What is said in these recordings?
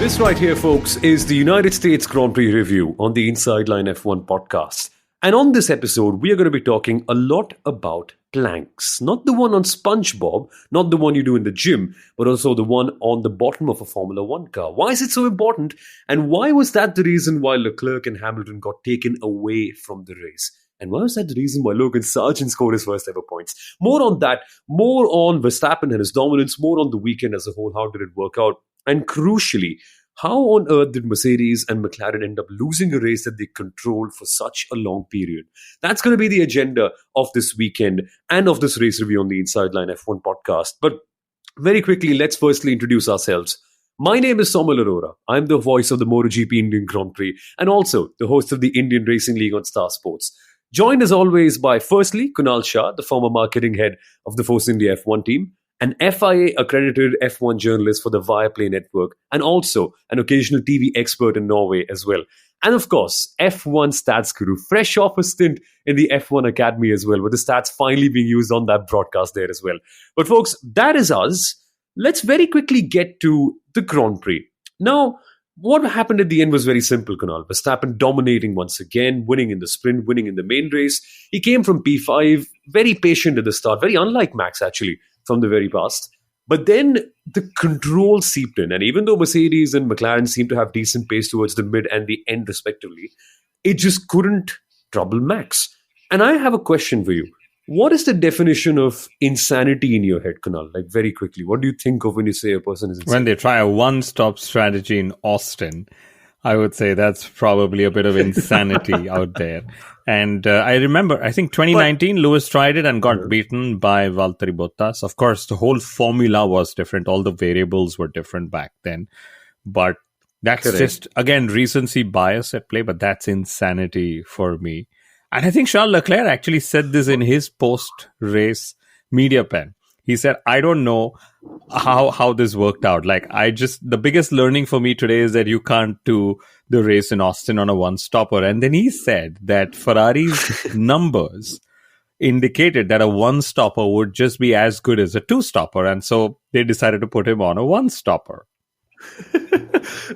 This right here, folks, is the United States Grand Prix review on the Inside Line F1 podcast. And on this episode, we are going to be talking a lot about planks. Not the one on SpongeBob, not the one you do in the gym, but also the one on the bottom of a Formula One car. Why is it so important? And why was that the reason why Leclerc and Hamilton got taken away from the race? And why was that the reason why Logan Sargent scored his first ever points? More on that, more on Verstappen and his dominance, more on the weekend as a whole. How did it work out? And crucially, how on earth did Mercedes and McLaren end up losing a race that they controlled for such a long period? That's going to be the agenda of this weekend and of this race review on the Inside Line F1 podcast. But very quickly, let's firstly introduce ourselves. My name is Somal Arora. I'm the voice of the MotoGP Indian Grand Prix and also the host of the Indian Racing League on Star Sports. Joined as always by, firstly, Kunal Shah, the former marketing head of the Force India F1 team, an FIA-accredited F1 journalist for the Viaplay network, and also an occasional TV expert in Norway as well. And of course, F1 stats guru, fresh off a stint in the F1 Academy as well, with the stats finally being used on that broadcast there as well. But folks, that is us. Let's very quickly get to the Grand Prix. Now, what happened at the end was very simple, Kunal. Verstappen dominating once again, winning in the sprint, winning in the main race. He came from P5, very patient at the start, very unlike Max actually, from the very past. But then the control seeped in. And even though Mercedes and McLaren seemed to have decent pace towards the mid and the end respectively, it just couldn't trouble Max. And I have a question for you. What is the definition of insanity in your head, Kunal? Like very quickly, what do you think of when you say a person is insane? When they try a one-stop strategy in Austin, I would say that's probably a bit of insanity out there. And I remember, I think 2019, Lewis tried it and got beaten by Valtteri Bottas. Of course, the whole formula was different. All the variables were different back then. But that's just, again, recency bias at play, but that's insanity for me. And I think Charles Leclerc actually said this in his post-race media pen. He said, I don't know how this worked out. Like, the biggest learning for me today is that you can't do the race in Austin on a one-stopper. And then he said that Ferrari's numbers indicated that a one-stopper would just be as good as a two-stopper. And so they decided to put him on a one-stopper.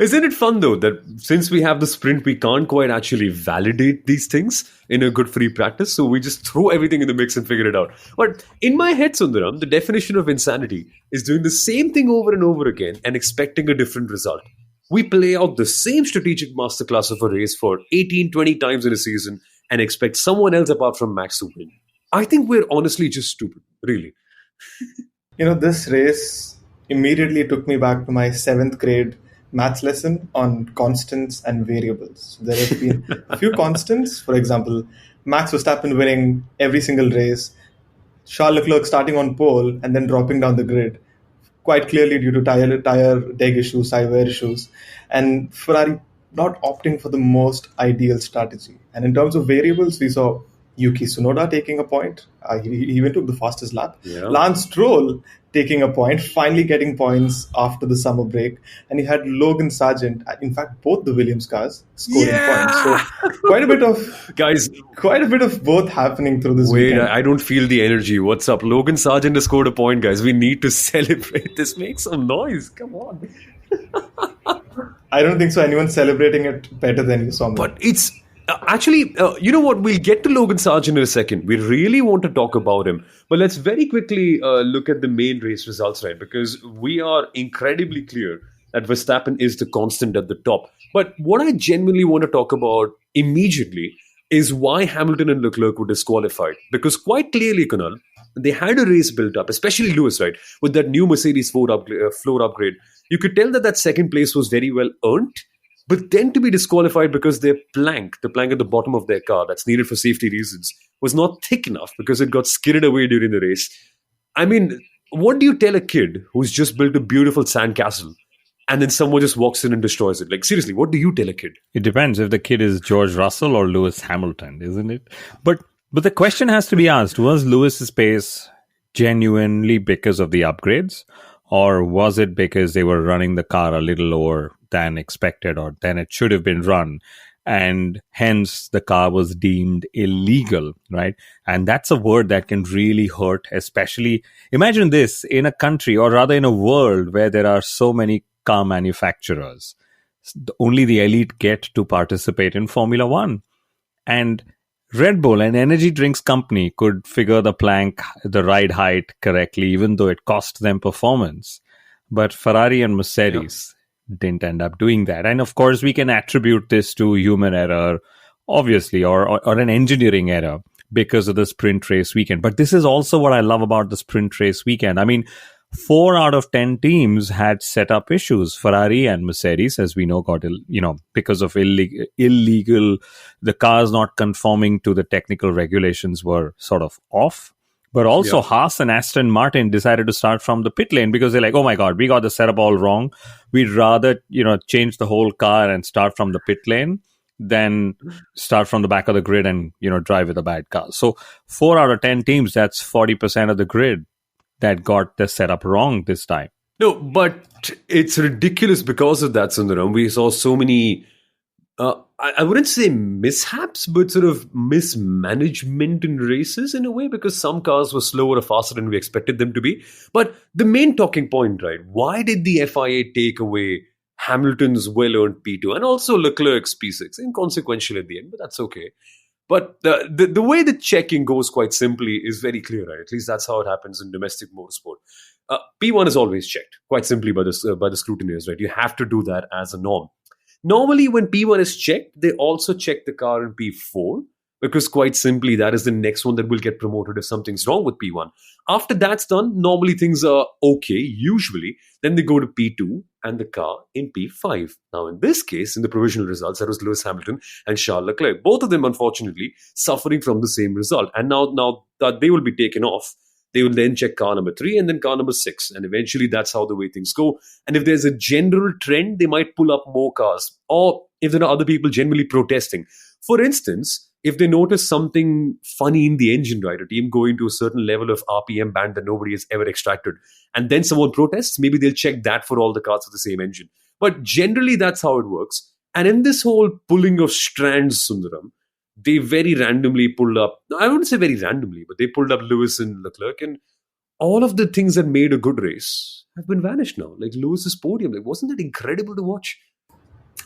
Isn't it fun though that since we have the sprint, we can't quite actually validate these things in a good free practice, so we just throw everything in the mix and figure it out. But in my head, Sundaram, the definition of insanity is doing the same thing over and over again and expecting a different result. We play out the same strategic masterclass of a race for 18, 20 times in a season and expect someone else apart from Max to win. I think we're honestly just stupid, really. This race immediately took me back to my 7th grade maths lesson on constants and variables. So there have been a few constants. For example, Max Verstappen winning every single race, Charles Leclerc starting on pole and then dropping down the grid, quite clearly due to tire deg issues, tire wear issues, and Ferrari not opting for the most ideal strategy. And in terms of variables, we saw Yuki Tsunoda taking a point. He even took the fastest lap. Yeah. Lance Stroll taking a point, finally getting points after the summer break. And he had Logan Sargent, in fact, both the Williams cars scoring points. So quite a bit of both happening through this weekend. I don't feel the energy. What's up? Logan Sargent has scored a point, guys. We need to celebrate this. Make some noise. Come on. I don't think so. Anyone's celebrating it better than you saw me. But it's... Actually, you know what? We'll get to Logan Sargent in a second. We really want to talk about him. But let's very quickly look at the main race results, right? Because we are incredibly clear that Verstappen is the constant at the top. But what I genuinely want to talk about immediately is why Hamilton and Leclerc were disqualified. Because quite clearly, Kunal, they had a race built up, especially Lewis, right? With that new Mercedes floor upgrade. You could tell that second place was very well earned. But then to be disqualified because their plank, the plank at the bottom of their car that's needed for safety reasons, was not thick enough because it got skidded away during the race. I mean, what do you tell a kid who's just built a beautiful sandcastle and then someone just walks in and destroys it? Like, seriously, what do you tell a kid? It depends if the kid is George Russell or Lewis Hamilton, isn't it? But the question has to be asked, was Lewis's pace genuinely because of the upgrades? Or was it because they were running the car a little lower than expected or than it should have been run? And hence the car was deemed illegal, right? And that's a word that can really hurt, especially, imagine this, in a country or rather in a world where there are so many car manufacturers. Only the elite get to participate in Formula One. And Red Bull, an energy drinks company, could figure the ride height correctly, even though it cost them performance. But Ferrari and Mercedes didn't end up doing that. And of course, we can attribute this to human error, obviously, or an engineering error because of the sprint race weekend. But this is also what I love about the sprint race weekend. I mean, 4 out of 10 teams had setup issues. Ferrari and Mercedes, as we know, got, because of illegal, the cars not conforming to the technical regulations were sort of off. But also Haas and Aston Martin decided to start from the pit lane because they're like, oh my God, we got the setup all wrong. We'd rather, change the whole car and start from the pit lane than start from the back of the grid and, drive with a bad car. So 4 out of 10 teams, that's 40% of the grid that got the setup wrong this time. No, but it's ridiculous because of that, Sundaram. We saw so many, I wouldn't say mishaps, but sort of mismanagement in races in a way, because some cars were slower or faster than we expected them to be. But the main talking point, right? Why did the FIA take away Hamilton's well-earned P2 and also Leclerc's P6? Inconsequential at the end, but that's okay. But the way the checking goes, quite simply, is very clear, right? At least that's how it happens in domestic motorsport. P1 is always checked, quite simply by the scrutineers, right? You have to do that as a norm. Normally, when P1 is checked, they also check the car in P4, because quite simply, that is the next one that will get promoted if something's wrong with P1. After that's done, normally things are okay, usually. Then they go to P2 and the car in P5. Now, in this case, in the provisional results, that was Lewis Hamilton and Charles Leclerc. Both of them, unfortunately, suffering from the same result. And now that they will be taken off, they will then check car number 3 and then car number 6. And eventually, that's how the way things go. And if there's a general trend, they might pull up more cars. Or if there are other people generally protesting. For instance, if they notice something funny in the engine, right, a team going to a certain level of RPM band that nobody has ever extracted, and then someone protests, maybe they'll check that for all the cars with the same engine. But generally, that's how it works. And in this whole pulling of strands, Sundaram, they very randomly pulled up, I wouldn't say very randomly, but they pulled up Lewis and Leclerc, and all of the things that made a good race have been vanished now. Like Lewis's podium, like, wasn't that incredible to watch?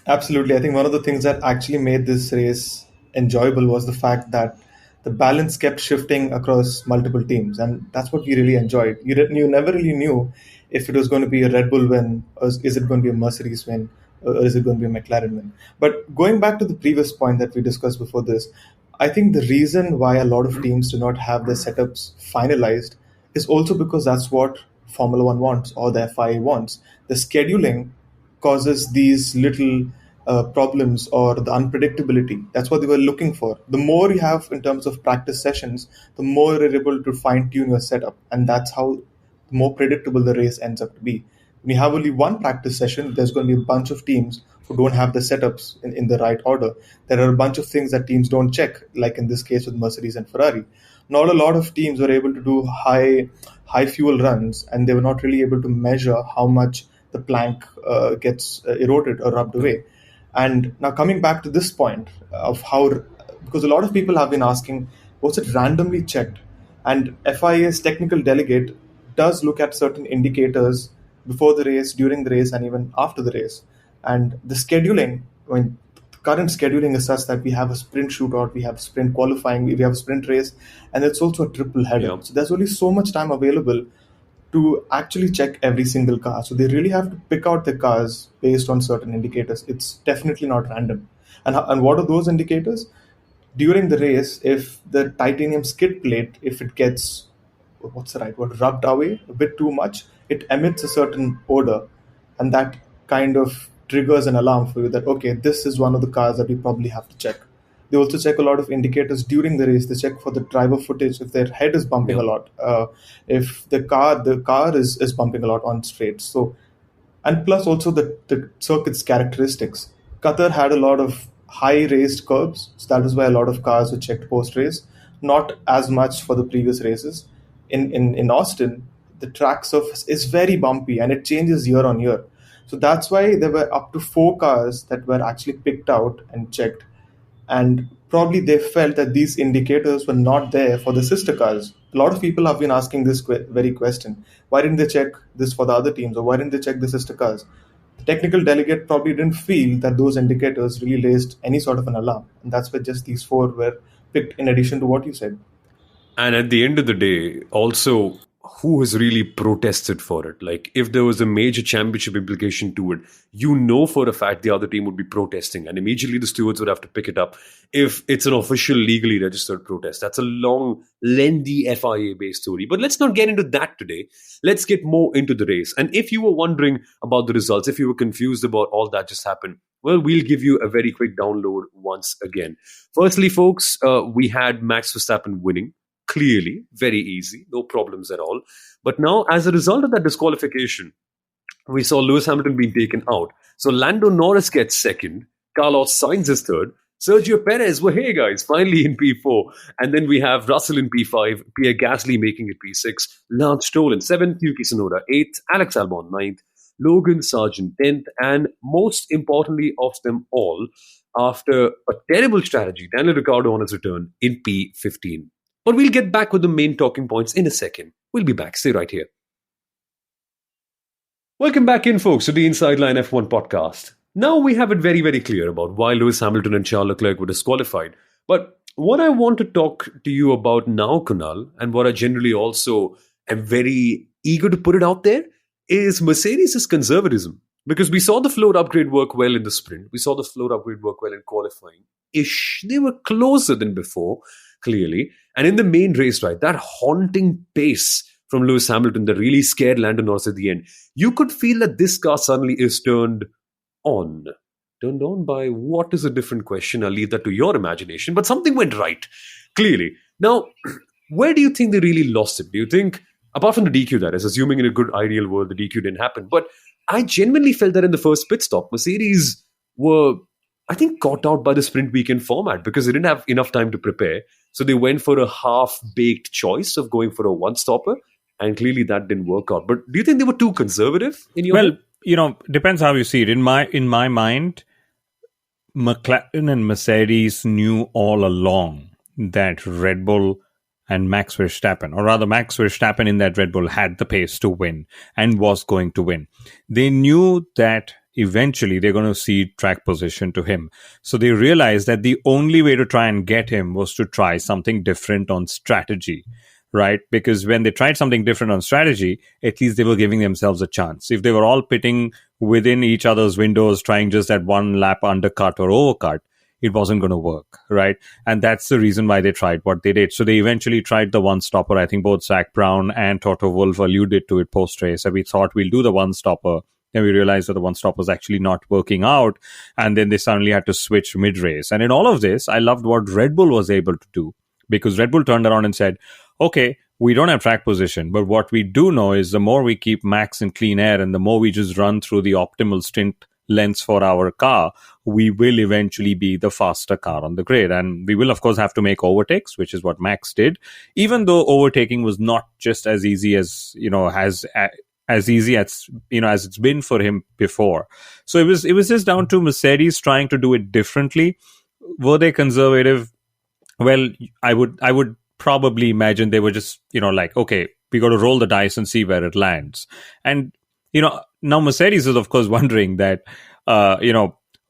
Absolutely. I think one of the things that actually made this race enjoyable was the fact that the balance kept shifting across multiple teams, and that's what we really enjoyed. You never really knew if it was going to be a Red Bull win, or is it going to be a Mercedes win, or is it going to be a McLaren win. But going back to the previous point that we discussed before this, I think the reason why a lot of teams do not have their setups finalized is also because that's what Formula One wants, or the FIA wants. The scheduling causes these little problems, or the unpredictability. That's what they were looking for. The more you have in terms of practice sessions, the more you're able to fine tune your setup. And that's how more predictable the race ends up to be. When you have only one practice session, there's going to be a bunch of teams who don't have the setups in the right order. There are a bunch of things that teams don't check, like in this case with Mercedes and Ferrari. Not a lot of teams were able to do high fuel runs, and they were not really able to measure how much the plank gets eroded or rubbed away. And now coming back to this point of how, because a lot of people have been asking, was it randomly checked? And FIA's technical delegate does look at certain indicators before the race, during the race, and even after the race. And the scheduling, the current scheduling is such that we have a sprint shootout, we have sprint qualifying, we have a sprint race, and it's also a triple header. Yeah. So there's only so much time available to actually check every single car. So they really have to pick out the cars based on certain indicators. It's definitely not random. And what are those indicators? During the race, if the titanium skid plate, if it gets, rubbed away a bit too much, it emits a certain odor. And that kind of triggers an alarm for you that, okay, this is one of the cars that we probably have to check. They also check a lot of indicators during the race. They check for the driver footage, if their head is bumping a lot, if the car is bumping a lot on straights. So, and plus also the circuit's characteristics. Qatar had a lot of high raised curbs, so that is why a lot of cars were checked post race. Not as much for the previous races. In Austin, the track surface is very bumpy and it changes year on year. So that's why there were up to 4 cars that were actually picked out and checked. And probably they felt that these indicators were not there for the sister cars. A lot of people have been asking this very question. Why didn't they check this for the other teams? Or why didn't they check the sister cars? The technical delegate probably didn't feel that those indicators really raised any sort of an alarm. And that's why just these four were picked in addition to what you said. And at the end of the day, also, who has really protested for it? Like, if there was a major championship implication to it, you know for a fact the other team would be protesting, and immediately the stewards would have to pick it up if it's an official, legally registered protest. That's a long, lengthy FIA based story. But let's not get into that today. Let's get more into the race. And if you were wondering about the results, if you were confused about all that just happened, well, we'll give you a very quick download once again. Firstly, folks, we had Max Verstappen winning. Clearly, very easy, no problems at all. But now, as a result of that disqualification, we saw Lewis Hamilton being taken out. So Lando Norris gets second, Carlos Sainz is third, Sergio Perez, well, hey guys, finally in P4. And then we have Russell in P5, Pierre Gasly making it P6, Lance Stroll in 7th, Yuki Tsunoda 8th, Alex Albon 9th, Logan Sargent 10th, and most importantly of them all, after a terrible strategy, Daniel Ricciardo on his return in P15. But we'll get back with the main talking points in a second. We'll be back. Stay right here. Welcome back in, folks, to the Inside Line F1 podcast. Now we have it very, very clear about why Lewis Hamilton and Charles Leclerc were disqualified. But what I want to talk to you about now, Kunal, and what I generally also am very eager to put it out there, is Mercedes' conservatism. Because we saw the floor upgrade work well in the sprint. We saw the floor upgrade work well in qualifying. They were closer than before, clearly. And in the main race, right, that haunting pace from Lewis Hamilton that really scared Lando Norris at the end, you could feel that this car suddenly is turned on. Turned on by what is a different question. I'll leave that to your imagination. But something went right, clearly. Now, where do you think they really lost it? Do you think, apart from the DQ, that is, assuming in a good ideal world, the DQ didn't happen. But I genuinely felt that in the first pit stop, Mercedes were, I think, caught out by the sprint weekend format because they didn't have enough time to prepare. So they went for a half-baked choice of going for a one-stopper, and clearly that didn't work out. But do you think they were too conservative in your Well, depends how you see it. In my mind, McLaren and Mercedes knew all along that Red Bull and Max Verstappen, or rather Max Verstappen in that Red Bull, had the pace to win and was going to win. They knew that eventually they're going to cede track position to him. So they realized that the only way to try and get him was to try something different on strategy, right? Because when they tried something different on strategy, at least they were giving themselves a chance. If they were all pitting within each other's windows, trying just that one lap undercut or overcut, it wasn't going to work, right? And that's the reason why they tried what they did. So they eventually tried the one-stopper. I think both Zach Brown and Toto Wolff alluded to it post-race. And we thought we'll do the one-stopper. Then we realized that the one-stopper was actually not working out. And then they suddenly had to switch mid-race. And in all of this, I loved what Red Bull was able to do. Because Red Bull turned around and said, okay, we don't have track position, but what we do know is the more we keep Max in clean air and the more we just run through the optimal stint lengths for our car, we will eventually be the faster car on the grid. And we will, of course, have to make overtakes, which is what Max did, even though overtaking was not just as easy as, as easy as as it's been for him before. So it was just down to Mercedes trying to do it differently. Were they conservative? Well, I would probably imagine they were just, like, okay, we got to roll the dice and see where it lands. And, now Mercedes is, of course, wondering that,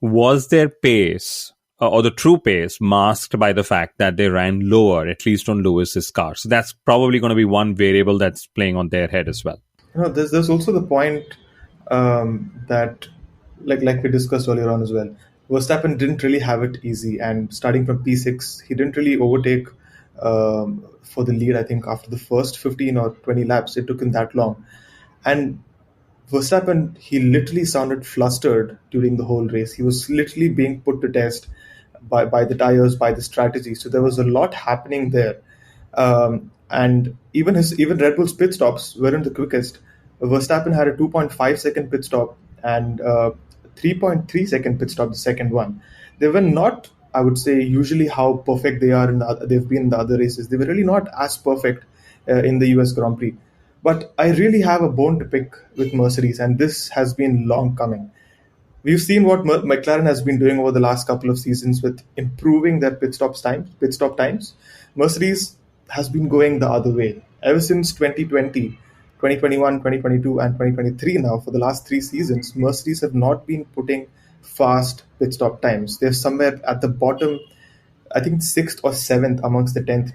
was their pace or the true pace masked by the fact that they ran lower, at least on Lewis's car. So that's probably going to be one variable that's playing on their head as well. There's also the point that, like we discussed earlier on as well, Verstappen didn't really have it easy, and starting from P6, he didn't really overtake for the lead. I think after the first 15 or 20 laps, it took him that long. And Verstappen, he literally sounded flustered during the whole race. He was literally being put to test by the tires, by the strategy. So there was a lot happening there. And even Red Bull's pit stops weren't the quickest. Verstappen had a 2.5 second pit stop and 3.3 second pit stop, the second one. They were not, I would say, usually how perfect they've been in the other races. They were really not as perfect in the US Grand Prix. But I really have a bone to pick with Mercedes, and this has been long coming. We've seen what McLaren has been doing over the last couple of seasons with improving their pit stop times. Mercedes has been going the other way. Ever since 2020, 2021, 2022, and 2023 now, for the last 3 seasons, Mercedes have not been putting fast pit stop times. They're somewhere at the bottom, I think sixth or seventh amongst the 10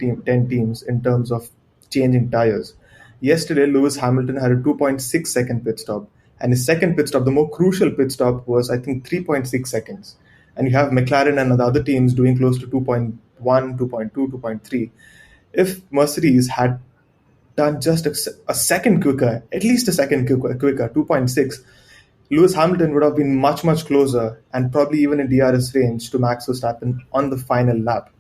teams in terms of changing tires. Yesterday, Lewis Hamilton had a 2.6 second pit stop, and his second pit stop, the more crucial pit stop, was I think 3.6 seconds. And you have McLaren and the other teams doing close to 2.1, 2.2, 2.3. If Mercedes had done just a second quicker, at least a second quicker, 2.6, Lewis Hamilton would have been much, much closer and probably even in DRS range to Max Verstappen on the final lap.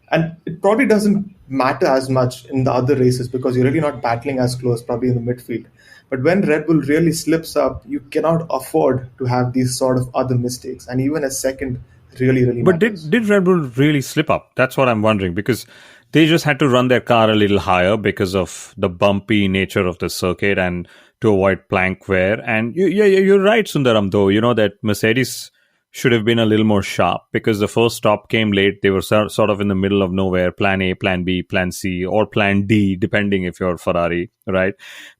And it probably doesn't matter as much in the other races because you're really not battling as close, probably in the midfield. But when Red Bull really slips up, you cannot afford to have these sort of other mistakes. And even a second really, really But matters. did Red Bull really slip up? That's what I'm wondering, because they just had to run their car a little higher because of the bumpy nature of the circuit and to avoid plank wear. And you're right, Sundaram, though. You know that Mercedes should have been a little more sharp because the first stop came late. They were sort of in the middle of nowhere, plan A, plan B, plan C, or plan D, depending if you're Ferrari, right?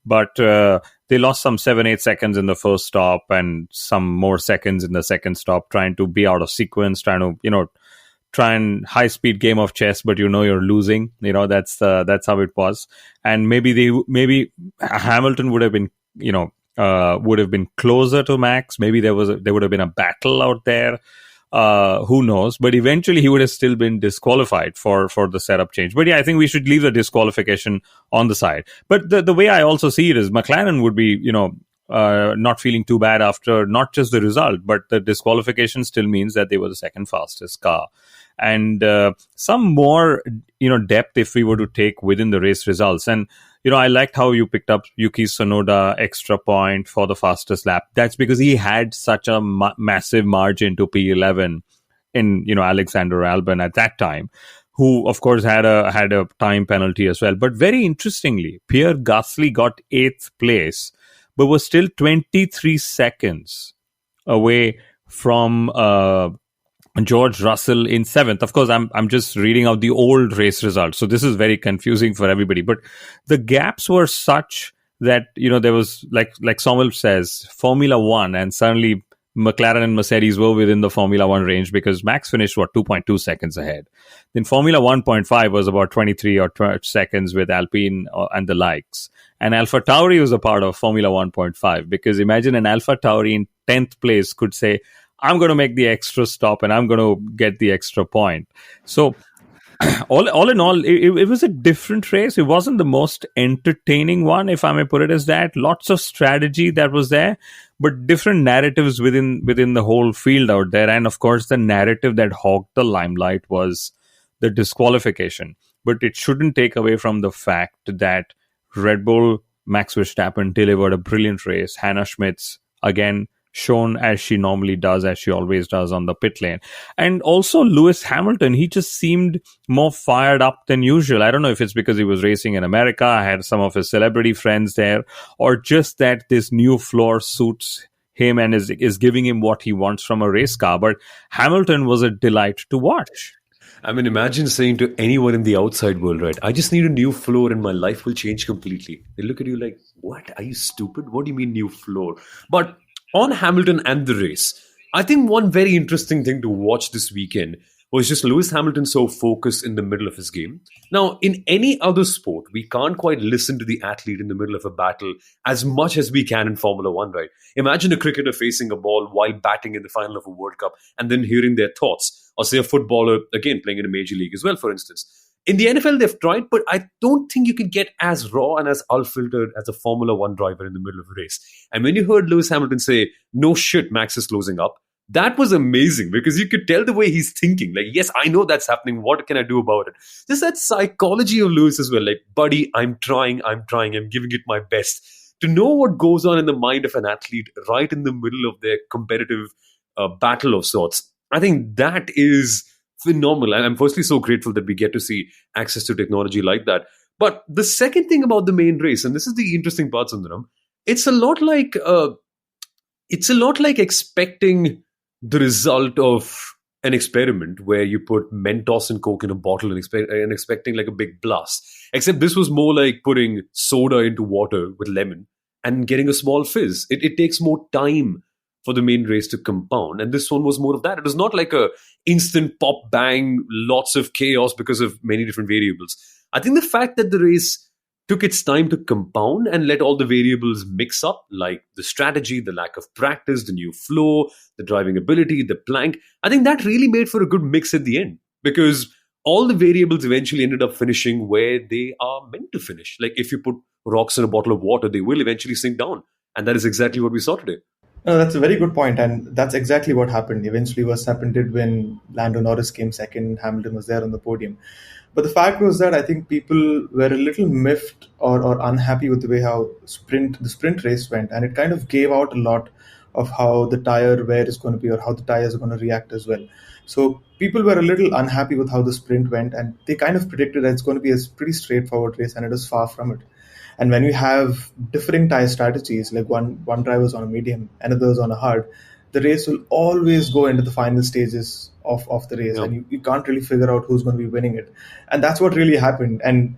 But they lost some 7-8 seconds in the first stop and some more seconds in the second stop, trying to be out of sequence, trying to, try and high speed game of chess, but you're losing. That's how it was. And maybe Hamilton would have been, would have been closer to Max. Maybe there would have been a battle out there. Who knows? But eventually he would have still been disqualified for the setup change. But yeah, I think we should leave the disqualification on the side. But the way I also see it is McLaren would be, not feeling too bad after not just the result, but the disqualification still means that they were the second fastest car. And some more, depth if we were to take within the race results. And, I liked how you picked up Yuki Tsunoda extra point for the fastest lap. That's because he had such a massive margin to P11 in, Alexander Albon at that time, who of course had a time penalty as well. But very interestingly, Pierre Gasly got 8th place, but was still 23 seconds away from George Russell in 7th. Of course, I'm just reading out the old race results, so this is very confusing for everybody. But the gaps were such that there was like Sommel says, Formula One, and suddenly McLaren and Mercedes were within the Formula One range because Max finished 2.2 seconds ahead. Then Formula 1.5 was about 23 or 12 seconds with Alpine and the likes. And Alpha Tauri was a part of Formula 1.5 because imagine an Alpha Tauri in 10th place could say, I'm going to make the extra stop and I'm going to get the extra point. So all in all, it was a different race. It wasn't the most entertaining one, if I may put it as that. Lots of strategy that was there, but different narratives within the whole field out there. And of course, the narrative that hogged the limelight was the disqualification. But it shouldn't take away from the fact that Red Bull, Max Verstappen delivered a brilliant race. Hannah Schmitz, again, shown as she normally does, as she always does on the pit lane. And also Lewis Hamilton, he just seemed more fired up than usual. I don't know if it's because he was racing in America, I had some of his celebrity friends there, or just that this new floor suits him and is giving him what he wants from a race car. But Hamilton was a delight to watch. I mean, imagine saying to anyone in the outside world, right, I just need a new floor and my life will change completely. They look at you like, what? Are you stupid? What do you mean new floor? But on Hamilton and the race, I think one very interesting thing to watch this weekend was just Lewis Hamilton so focused in the middle of his game. Now, in any other sport, we can't quite listen to the athlete in the middle of a battle as much as we can in Formula One, right? Imagine a cricketer facing a ball while batting in the final of a World Cup and then hearing their thoughts. Or say a footballer, again, playing in a major league as well, for instance. In the NFL, they've tried, but I don't think you can get as raw and as unfiltered as a Formula One driver in the middle of a race. And when you heard Lewis Hamilton say, no shit, Max is closing up, that was amazing because you could tell the way he's thinking. Like, yes, I know that's happening. What can I do about it? Just that psychology of Lewis as well. Like, buddy, I'm trying, I'm giving it my best. To know what goes on in the mind of an athlete right in the middle of their competitive battle of sorts, I think that is phenomenal. And I'm firstly so grateful that we get to see access to technology like that. But the second thing about the main race, and this is the interesting part, Sundaram, it's a lot like expecting the result of an experiment where you put Mentos and Coke in a bottle and expecting like a big blast. Except this was more like putting soda into water with lemon and getting a small fizz. It takes more time for the main race to compound. And this one was more of that. It was not like a instant pop bang, lots of chaos because of many different variables. I think the fact that the race took its time to compound and let all the variables mix up, like the strategy, the lack of practice, the new flow, the driving ability, the plank, I think that really made for a good mix at the end, because all the variables eventually ended up finishing where they are meant to finish. Like if you put rocks in a bottle of water, they will eventually sink down. And that is exactly what we saw today. No, that's a very good point, and that's exactly what happened. Eventually, Verstappen did win. Lando Norris came second. Hamilton was there on the podium. But the fact was that I think people were a little miffed or unhappy with the way how the sprint race went, and it kind of gave out a lot of how the tire wear is going to be or how the tires are going to react as well. So people were a little unhappy with how the sprint went, and they kind of predicted that it's going to be a pretty straightforward race, and it is far from it. And when you have differing tire strategies, like one driver's on a medium, another's on a hard, the race will always go into the final stages of the race, Yeah. and you can't really figure out who's going to be winning it. And that's what really happened. And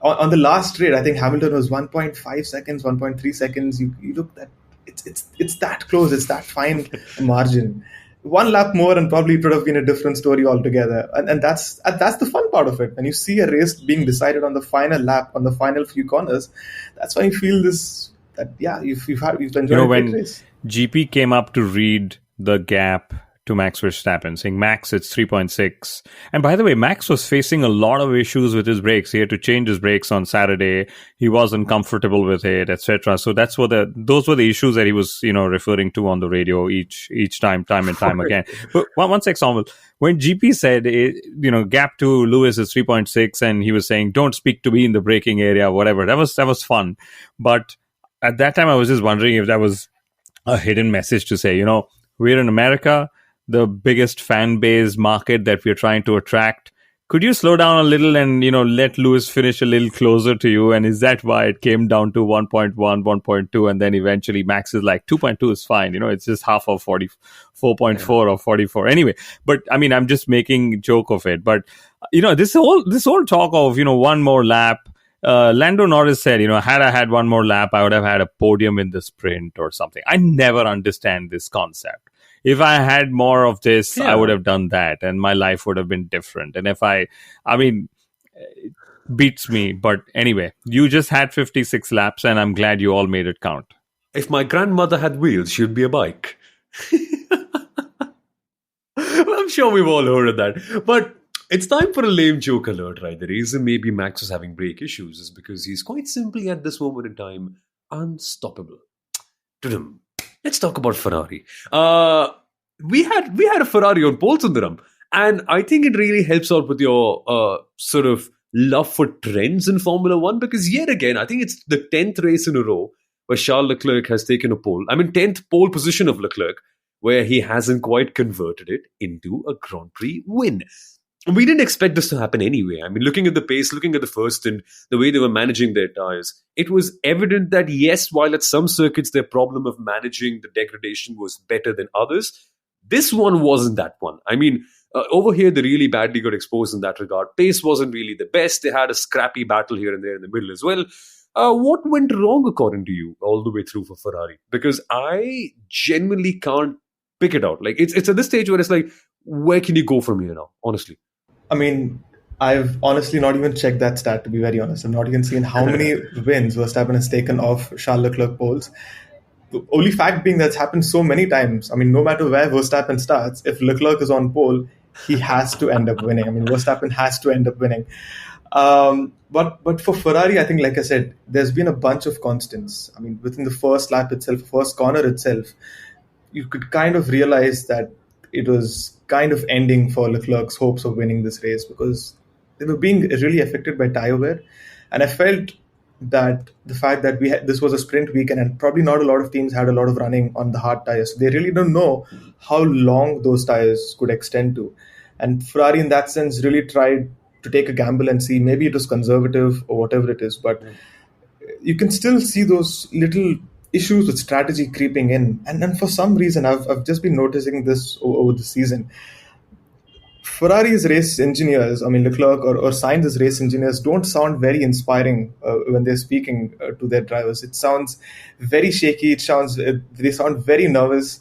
on the last straight, I think Hamilton was 1.5 seconds, 1.3 seconds. You look at it's that close, it's that fine margin. One lap more, and probably it would have been a different story altogether. And that's the fun part of it. When you see a race being decided on the final lap, on the final few corners, that's when you feel this that you've enjoyed a great When race. GP came up to read the gap to Max Verstappen, saying, Max, it's 3.6. And by the way, Max was facing a lot of issues with his brakes. He had to change his brakes on Saturday. He wasn't comfortable with it, etc. So those were the issues that he was, referring to on the radio each time and time again. But one example, when GP said, gap to Lewis is 3.6, and he was saying, don't speak to me in the braking area, whatever. That was fun. But at that time, I was just wondering if that was a hidden message to say, we're in America, the biggest fan base market that we're trying to attract. Could you slow down a little and, let Lewis finish a little closer to you? And is that why it came down to 1.1, 1.2, and then eventually Max is like 2.2 is fine. It's just half of 44.4 or 44. Anyway, but I mean, I'm just making joke of it. But, this whole talk of, one more lap, Lando Norris said, had I had one more lap, I would have had a podium in the sprint or something. I never understand this concept. If I had more of this, I would have done that, and my life would have been different. And it beats me. But anyway, you just had 56 laps, and I'm glad you all made it count. If my grandmother had wheels, she'd be a bike. I'm sure we've all heard of that. But it's time for a lame joke alert, right? The reason maybe Max was having brake issues is because he's quite simply, at this moment in time, unstoppable. Tudum. Let's talk about Ferrari. We had a Ferrari on pole, Sundaram, and I think it really helps out with your sort of love for trends in Formula One, because yet again, I think it's the 10th race in a row where Charles Leclerc has taken a pole. 10th pole position of Leclerc, where he hasn't quite converted it into a Grand Prix win. We didn't expect this to happen anyway. I mean, looking at the pace, looking at the first stint, the way they were managing their tires, it was evident that yes, while at some circuits their problem of managing the degradation was better than others, this one wasn't that one. I mean, over here, they really badly got exposed in that regard. Pace wasn't really the best. They had a scrappy battle here and there in the middle as well. What went wrong, according to you, all the way through for Ferrari? Because I genuinely can't pick it out. Like, it's at this stage where it's like, where can you go from here now, honestly? I mean, I've honestly not even checked that stat, to be very honest. I've not even seen how many wins Verstappen has taken off Charles Leclerc poles. The only fact being that's happened so many times. I mean, no matter where Verstappen starts, if Leclerc is on pole, he has to end up winning. I mean, Verstappen has to end up winning. But for Ferrari, I think, like I said, there's been a bunch of constants. I mean, within the first lap itself, first corner itself, you could kind of realize that it was kind of ending for Leclerc's hopes of winning this race, because they were being really affected by tire wear. And I felt that the fact that this was a sprint weekend, and probably not a lot of teams had a lot of running on the hard tires. So they really don't know how long those tires could extend to. And Ferrari, in that sense, really tried to take a gamble and see, maybe it was conservative or whatever it is. But you can still see those little issues with strategy creeping in. And then for some reason, I've just been noticing this over the season. Ferrari's race engineers, I mean Leclerc or Sainz's race engineers, don't sound very inspiring when they're speaking to their drivers. It sounds very shaky. They sound very nervous.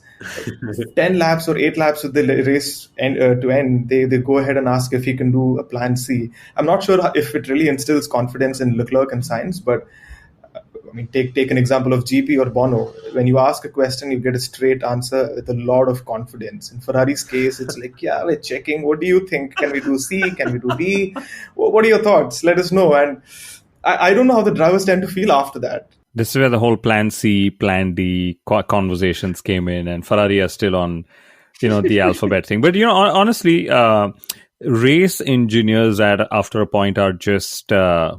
10 laps or 8 laps with the race to end, they go ahead and ask if he can do a plan C. I'm not sure if it really instills confidence in Leclerc and Sainz, but I mean, take an example of GP or Bono. When you ask a question, you get a straight answer with a lot of confidence. In Ferrari's case, it's like, yeah, we're checking. What do you think? Can we do C? Can we do D? What are your thoughts? Let us know. And I don't know how the drivers tend to feel after that. This is where the whole Plan C, Plan D conversations came in, and Ferrari are still on, the alphabet thing. But honestly, race engineers after a point are just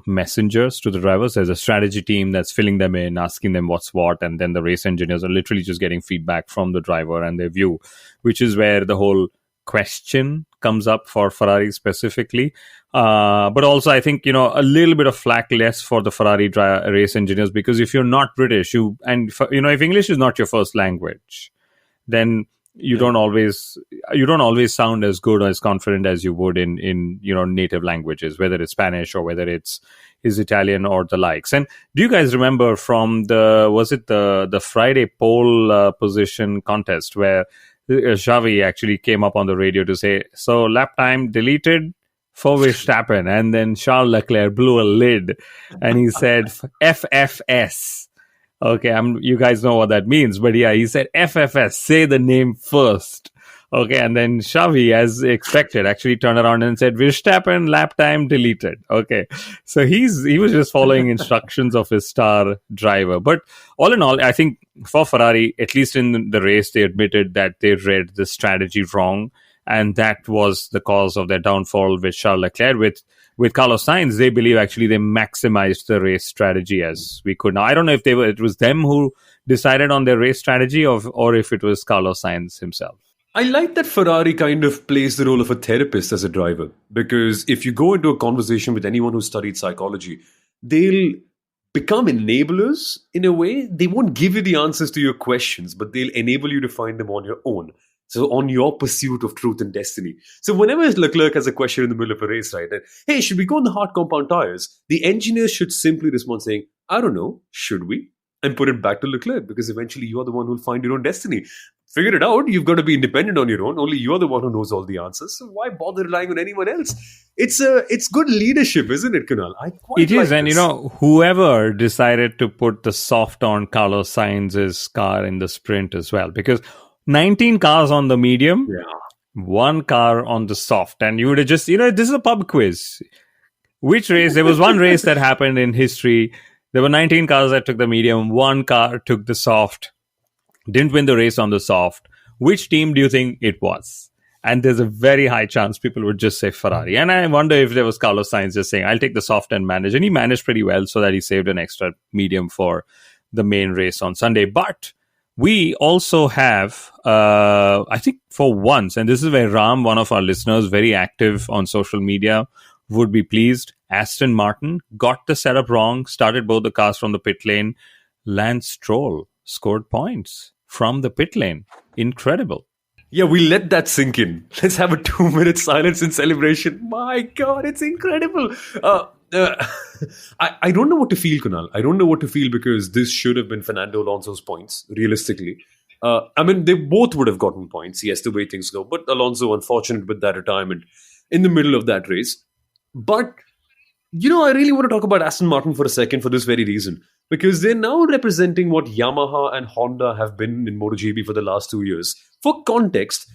messengers to the drivers. There's a strategy team that's filling them in, asking them what's what, and then the race engineers are literally just getting feedback from the driver and their view, which is where the whole question comes up for Ferrari specifically. But also, I think, a little bit of flack less for the Ferrari race engineers, because if you're not British, if English is not your first language, then you don't always sound as good or as confident as you would in native languages, whether it's Spanish or whether it's Italian or the likes. And do you guys remember from the Friday pole position contest where Xavi actually came up on the radio to say, so lap time deleted for Verstappen, and then Charles Leclerc blew a lid and he said FFS. Okay, you guys know what that means, but yeah, he said FFS, say the name first. Okay, and then Xavi, as expected, actually turned around and said Verstappen, lap time deleted. Okay, so he was just following instructions of his star driver. But all in all, I think for Ferrari, at least in the race, they admitted that they read the strategy wrong, and that was the cause of their downfall with Charles Leclerc. With Carlos Sainz, they believe actually they maximized the race strategy as we could. Now, I don't know if it was them who decided on their race strategy or if it was Carlos Sainz himself. I like that Ferrari kind of plays the role of a therapist as a driver, because if you go into a conversation with anyone who studied psychology, they'll become enablers in a way. They won't give you the answers to your questions, but they'll enable you to find them on your own. So on your pursuit of truth and destiny. So whenever Leclerc has a question in the middle of a race, right, hey, should we go on the hard compound tires? The engineer should simply respond saying, I don't know, should we? And put it back to Leclerc, because eventually you're the one who'll find your own destiny. Figure it out. You've got to be independent on your own. Only you're the one who knows all the answers. So why bother relying on anyone else? It's good leadership, isn't it, Kunal? It is, and whoever decided to put the soft on Carlos Sainz's car in the sprint as well, because 19 cars on the medium, one car on the soft. And you would have just, this is a pub quiz. Which race? There was one race that happened in history. There were 19 cars that took the medium. One car took the soft. Didn't win the race on the soft. Which team do you think it was? And there's a very high chance people would just say Ferrari. And I wonder if there was Carlos Sainz just saying, I'll take the soft and manage. And he managed pretty well so that he saved an extra medium for the main race on Sunday. But we also have, I think for once, and this is where Ram, one of our listeners, very active on social media, would be pleased. Aston Martin got the setup wrong, started both the cars from the pit lane. Lance Stroll scored points from the pit lane. Incredible. Yeah, we let that sink in. Let's have a 2-minute silence in celebration. My God, it's incredible. I don't know what to feel, Kunal. I don't know what to feel, because this should have been Fernando Alonso's points, realistically. They both would have gotten points, yes, the way things go. But Alonso, unfortunate with that retirement in the middle of that race. But, I really want to talk about Aston Martin for a second for this very reason. Because they're now representing what Yamaha and Honda have been in MotoGP for the last 2 years. For context,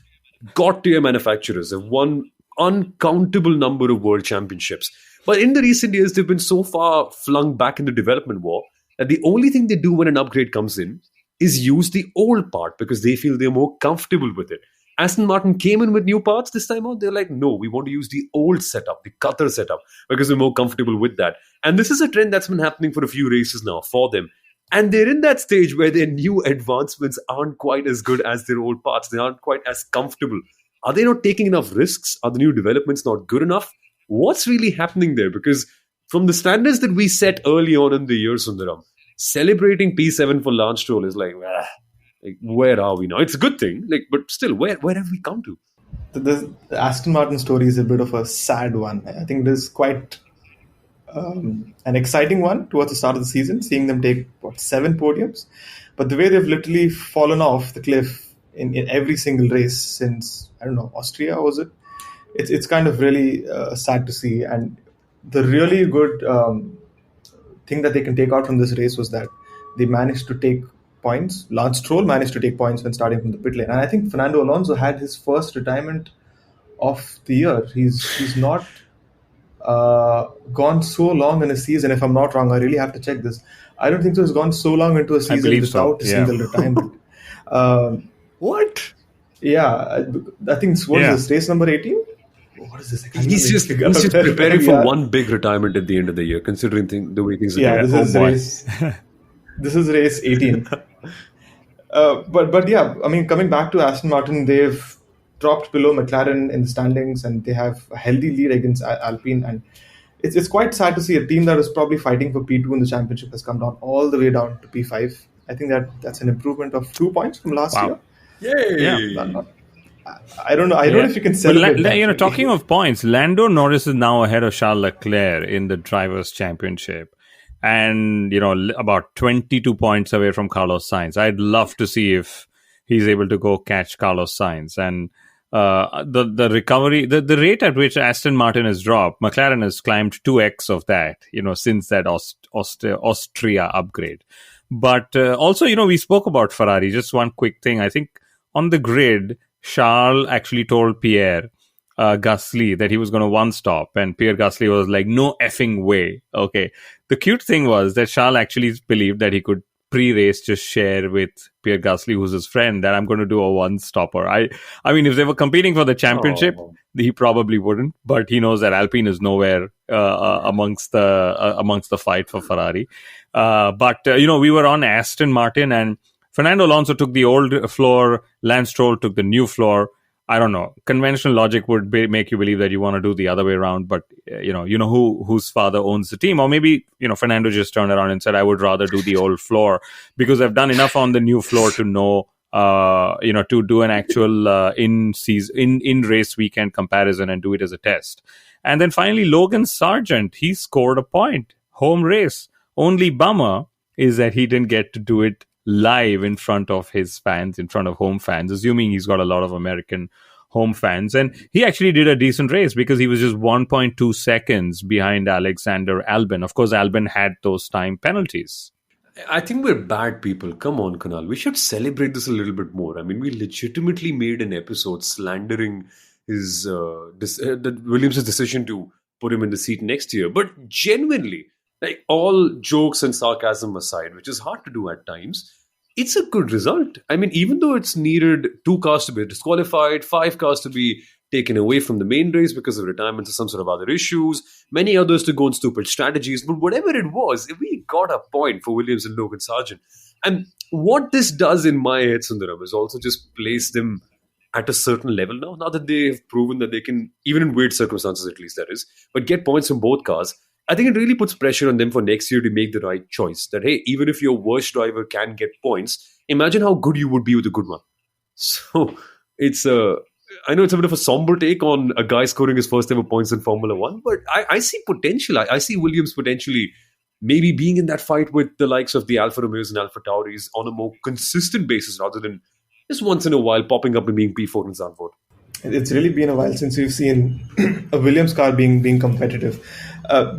god-tier manufacturers have won uncountable number of world championships. But in the recent years, they've been so far flung back in the development war that the only thing they do when an upgrade comes in is use the old part, because they feel they're more comfortable with it. Aston Martin came in with new parts this time out. They're like, no, we want to use the old setup, the Qatar setup, because we're more comfortable with that. And this is a trend that's been happening for a few races now for them. And they're in that stage where their new advancements aren't quite as good as their old parts. They aren't quite as comfortable. Are they not taking enough risks? Are the new developments not good enough? What's really happening there? Because from the standards that we set early on in the year, Sundaram, celebrating P7 for Lance Stroll is like, where are we now? It's a good thing, but still, where have we come to? The Aston Martin story is a bit of a sad one. I think it is quite an exciting one towards the start of the season, seeing them take seven podiums. But the way they've literally fallen off the cliff in every single race since, I don't know, Austria was it? It's kind of really sad to see. And the really good thing that they can take out from this race was that they managed to take points. Lance Stroll managed to take points when starting from the pit lane, and I think Fernando Alonso had his first retirement of the year. He's not gone so long in a season. If I'm not wrong, I really have to check this. I don't think so. He's gone so long into a season without a single retirement. What? Yeah, I think what is this, race number 18? What is this? He's just preparing for one big retirement at the end of the year, considering the way things are going. This is race 18. But yeah, I mean, coming back to Aston Martin, they've dropped below McLaren in the standings, and they have a healthy lead against Alpine. And it's quite sad to see a team that was probably fighting for P2 in the championship has come down all the way down to P5. I think that's an improvement of 2 points from last year. Yay! Yeah. I don't know. I don't know if you can celebrate. Talking of points, Lando Norris is now ahead of Charles Leclerc in the Drivers' Championship, and about 22 points away from Carlos Sainz. I'd love to see if he's able to go catch Carlos Sainz. And the recovery, the rate at which Aston Martin has dropped, McLaren has climbed 2x of that, since that Austria upgrade. But also, we spoke about Ferrari. Just one quick thing. I think on the grid, Charles actually told Pierre Gasly that he was going to one stop, and Pierre Gasly was like, no effing way. Okay. The cute thing was that Charles actually believed that he could pre-race just share with Pierre Gasly, who's his friend, that I'm going to do a one-stopper. I mean, if they were competing for the championship, he probably wouldn't, but he knows that Alpine is nowhere amongst the fight for Ferrari. But we were on Aston Martin, and Fernando Alonso took the old floor, Lance Stroll took the new floor. I don't know. Conventional logic would make you believe that you want to do the other way around, but whose father owns the team, or maybe Fernando just turned around and said, "I would rather do the old floor because I've done enough on the new floor to know, to do an actual in race weekend comparison and do it as a test." And then finally, Logan Sargent, he scored a point, home race. Only bummer is that he didn't get to do it live in front of his fans, in front of home fans, assuming he's got a lot of American home fans. And he actually did a decent race because he was just 1.2 seconds behind Alexander Albon. Of course, Albon had those time penalties. I think we're bad people. Come on, Kunal. We should celebrate this a little bit more. I mean, we legitimately made an episode slandering his Williams' decision to put him in the seat next year. But genuinely, like, all jokes and sarcasm aside, which is hard to do at times, it's a good result. I mean, even though it's needed 2 cars to be disqualified, 5 cars to be taken away from the main race because of retirements or some sort of other issues, many others to go on stupid strategies, but whatever it was, we got a point for Williams and Logan Sargent. And what this does in my head, Sundaram, is also just place them at a certain level now that they've proven that they can, even in weird circumstances at least, that is, but get points from both cars. I think it really puts pressure on them for next year to make the right choice. That, hey, even if your worst driver can get points, imagine how good you would be with a good one. So I know it's a bit of a somber take on a guy scoring his first ever points in Formula One, but I see potential. I see Williams potentially maybe being in that fight with the likes of the Alfa Romeos and Alfa Tauris on a more consistent basis rather than just once in a while popping up and being P4 in Zandvoort. It's really been a while since we've seen a Williams car being competitive.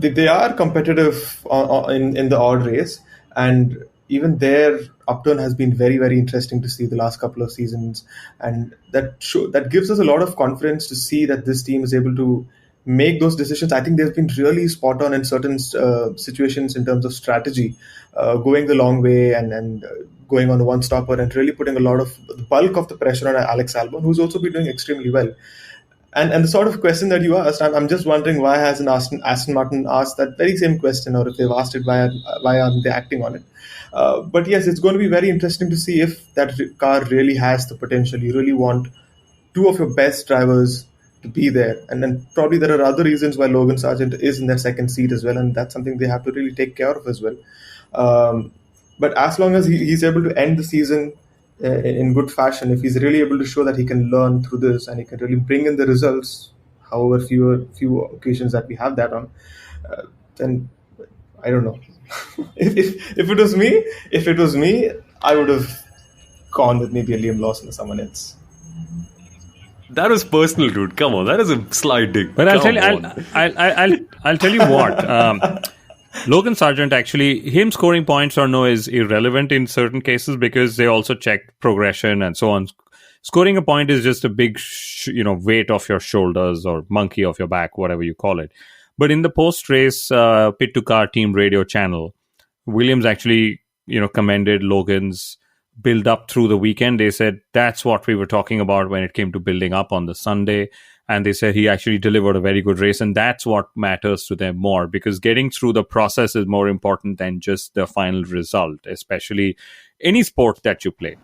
They are competitive in the odd race, and even their upturn has been very, very interesting to see the last couple of seasons, and that gives us a lot of confidence to see that this team is able to make those decisions. I think they've been really spot on in certain situations in terms of strategy, going the long way and going on a one-stopper and really putting a lot of the bulk of the pressure on Alex Albon, who's also been doing extremely well. And the sort of question that you asked, I'm just wondering why hasn't Aston Martin asked that very same question, or if they've asked it, why aren't they acting on it? But yes, it's going to be very interesting to see if that car really has the potential. You really want 2 of your best drivers to be there. And then probably there are other reasons why Logan Sargent is in that second seat as well, and that's something they have to really take care of as well. But as long as he's able to end the season in good fashion, if he's really able to show that he can learn through this and he can really bring in the results, however few occasions that we have that on, then I don't know. If it was me, I would have gone with maybe a Liam Lawson or someone else. That was personal, dude. Come on, that is a slight dig. But Come on. I'll tell you what. Logan Sargent, actually, him scoring points or no is irrelevant in certain cases because they also check progression and so on. Scoring a point is just a big, weight off your shoulders or monkey off your back, whatever you call it. But in the post-race Pit to Car Team radio channel, Williams actually, commended Logan's build up through the weekend. They said that's what we were talking about when it came to building up on the Sunday. And they said he actually delivered a very good race. And that's what matters to them more, because getting through the process is more important than just the final result, especially any sport that you play.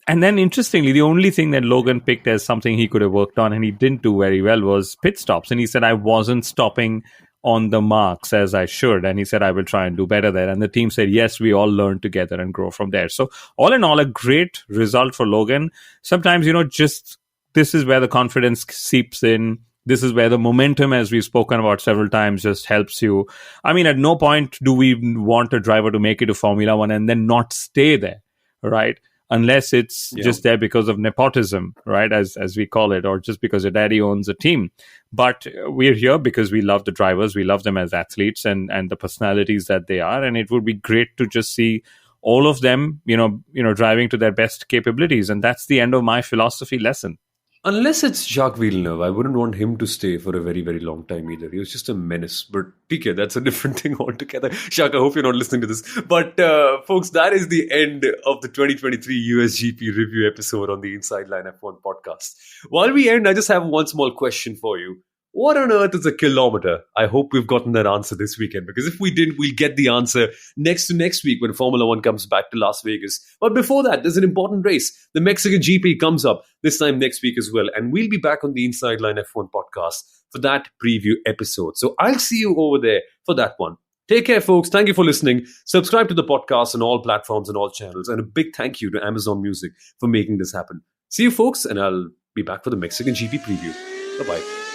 And then interestingly, the only thing that Logan picked as something he could have worked on and he didn't do very well was pit stops. And he said, I wasn't stopping on the marks as I should. And he said, I will try and do better there. And the team said, yes, we all learn together and grow from there. So all in all, a great result for Logan. Sometimes, just this is where the confidence seeps in. This is where the momentum, as we've spoken about several times, just helps you. I mean, at no point do we want a driver to make it to Formula One and then not stay there, right? Unless it's just there because of nepotism, right? As we call it, or just because your daddy owns a team. But we're here because we love the drivers. We love them as athletes and the personalities that they are. And it would be great to just see all of them, driving to their best capabilities. And that's the end of my philosophy lesson. Unless it's Jacques Villeneuve, I wouldn't want him to stay for a very, very long time either. He was just a menace. But PK, that's a different thing altogether. Jacques, I hope you're not listening to this. But folks, that is the end of the 2023 USGP review episode on the Inside Line F1 podcast. While we end, I just have one small question for you. What on earth is a kilometer? I hope we've gotten that answer this weekend, because if we didn't, we'll get the answer next week when Formula One comes back to Las Vegas. But before that, there's an important race. The Mexican GP comes up this time next week as well. And we'll be back on the Inside Line F1 podcast for that preview episode. So I'll see you over there for that one. Take care, folks. Thank you for listening. Subscribe to the podcast on all platforms and all channels. And a big thank you to Amazon Music for making this happen. See you, folks, and I'll be back for the Mexican GP preview. Bye-bye.